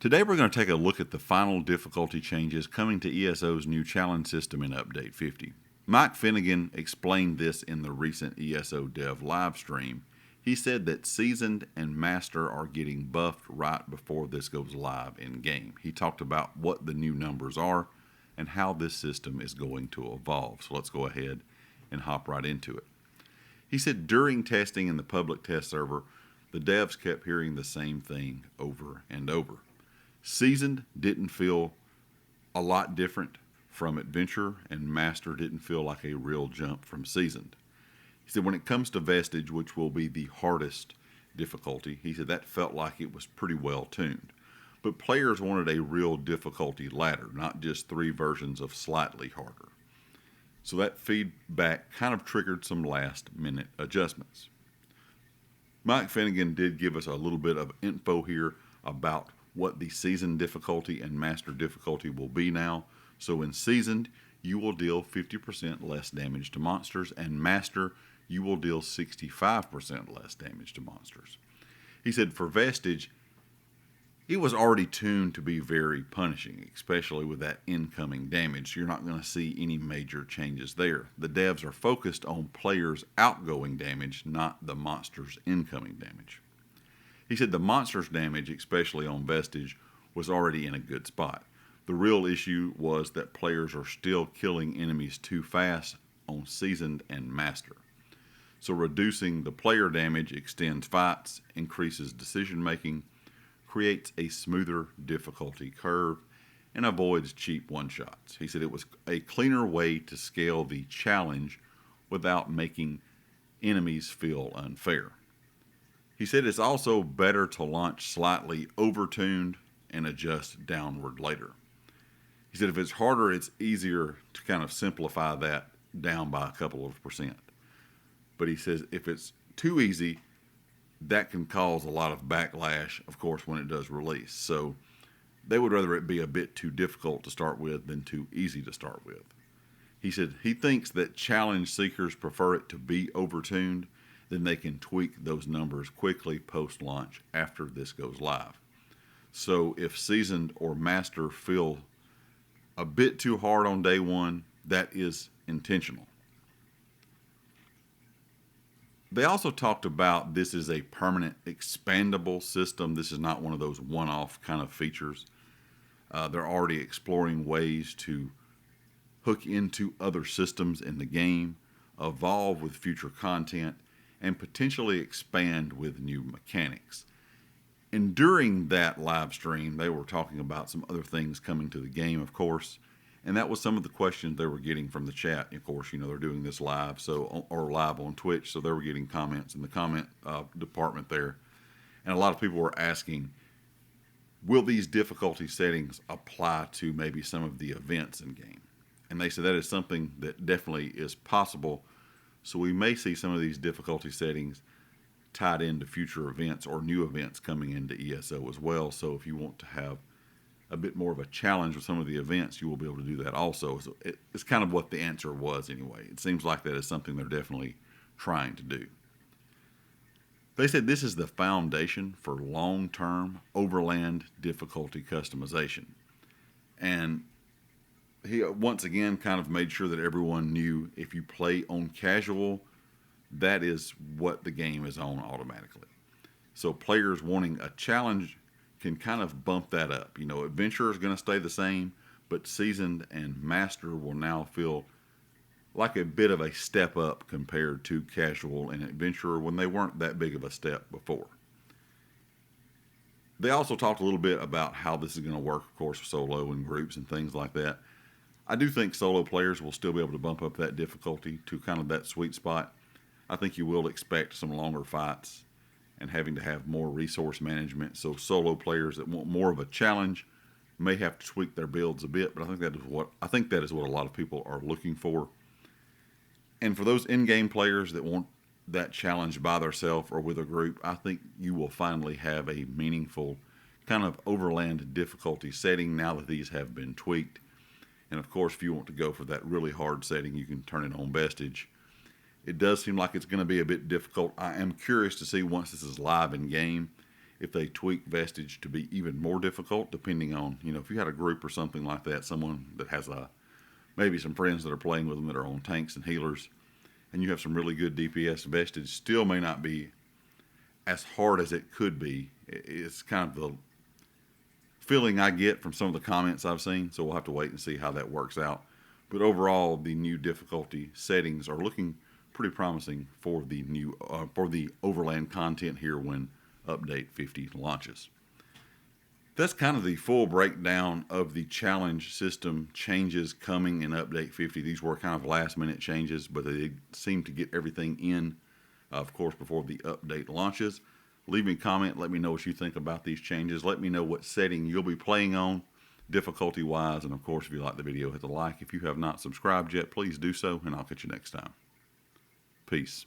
Today we're going to take a look at the final difficulty changes coming to ESO's new challenge system in Update 50. Mike Finnigan explained this in the recent ESO Dev live stream. He said that Seasoned and Master are getting buffed right before this goes live in game. He talked about what the new numbers are and how this system is going to evolve. So let's go ahead and hop right into it. He said during testing in the public test server, the devs kept hearing the same thing over and over. Seasoned didn't feel a lot different from Adventure, and Master didn't feel like a real jump from Seasoned. He said when it comes to Vestige, which will be the hardest difficulty, he said that felt like it was pretty well tuned. But players wanted a real difficulty ladder, not just 3 versions of slightly harder. So that feedback kind of triggered some last-minute adjustments. Mike Finnigan did give us a little bit of info here about what the Seasoned difficulty and Master difficulty will be now. So in Seasoned, you will deal 50% less damage to monsters, and Master, you will deal 65% less damage to monsters. He said for Vestige, it was already tuned to be very punishing, especially with that incoming damage. You're not going to see any major changes there. The devs are focused on players' outgoing damage, not the monsters' incoming damage. He said the monsters' damage, especially on Vestige, was already in a good spot. The real issue was that players are still killing enemies too fast on Seasoned and Master. So reducing the player damage extends fights, increases decision making, creates a smoother difficulty curve, and avoids cheap one-shots. He said it was a cleaner way to scale the challenge without making enemies feel unfair. He said it's also better to launch slightly overtuned and adjust downward later. He said if it's harder, it's easier to kind of simplify that down by a couple of percent. But he says if it's too easy, that can cause a lot of backlash, of course, when it does release. So they would rather it be a bit too difficult to start with than too easy to start with. He said he thinks that challenge seekers prefer it to be overtuned, then they can tweak those numbers quickly post-launch after this goes live. So if Seasoned or Master feel a bit too hard on day one, that is intentional. They also talked about this is a permanent expandable system. This is not one of those one-off kind of features. They're already exploring ways to hook into other systems in the game, evolve with future content, and potentially expand with new mechanics. And during that live stream, they were talking about some other things coming to the game, of course, and that was some of the questions they were getting from the chat. Of course, they're doing this live, or live on Twitch, so they were getting comments in the comment department there. And a lot of people were asking, will these difficulty settings apply to maybe some of the events in game? And they said that is something that definitely is possible. So we may see some of these difficulty settings tied into future events or new events coming into ESO as well. So if you want to have a bit more of a challenge with some of the events, you will be able to do that also. So it's kind of what the answer was anyway. It seems like that is something they're definitely trying to do. They said this is the foundation for long-term overland difficulty customization. And he once again kind of made sure that everyone knew if you play on casual, that is what the game is on automatically. So players wanting a challenge can kind of bump that up. Adventure is going to stay the same, but Seasoned and Master will now feel like a bit of a step up compared to casual and Adventure when they weren't that big of a step before. They also talked a little bit about how this is going to work, of course, solo and groups and things like that. I do think solo players will still be able to bump up that difficulty to kind of that sweet spot. I think you will expect some longer fights and having to have more resource management. So solo players that want more of a challenge may have to tweak their builds a bit, but I think that is what a lot of people are looking for. And for those in-game players that want that challenge by themselves or with a group, I think you will finally have a meaningful kind of overland difficulty setting now that these have been tweaked. And of course, if you want to go for that really hard setting, you can turn it on Vestige. It does seem like it's going to be a bit difficult. I am curious to see once this is live in game if they tweak Vestige to be even more difficult, depending on, if you had a group or something like that, someone that has maybe some friends that are playing with them that are on tanks and healers, and you have some really good DPS, Vestige still may not be as hard as it could be. It's kind of the feeling I get from some of the comments I've seen, so we'll have to wait and see how that works out. But overall, the new difficulty settings are looking pretty promising for the new for the overland content here when update 50 launches. That's kind of the full breakdown of the challenge system changes coming in update 50. These were kind of last minute changes, but they seem to get everything in, of course, before the update launches. Leave me a comment. Let me know what you think about these changes. Let me know what setting you'll be playing on, difficulty wise. And of course, if you like the video, hit the like. If you have not subscribed yet, please do so, and I'll catch you next time. Peace.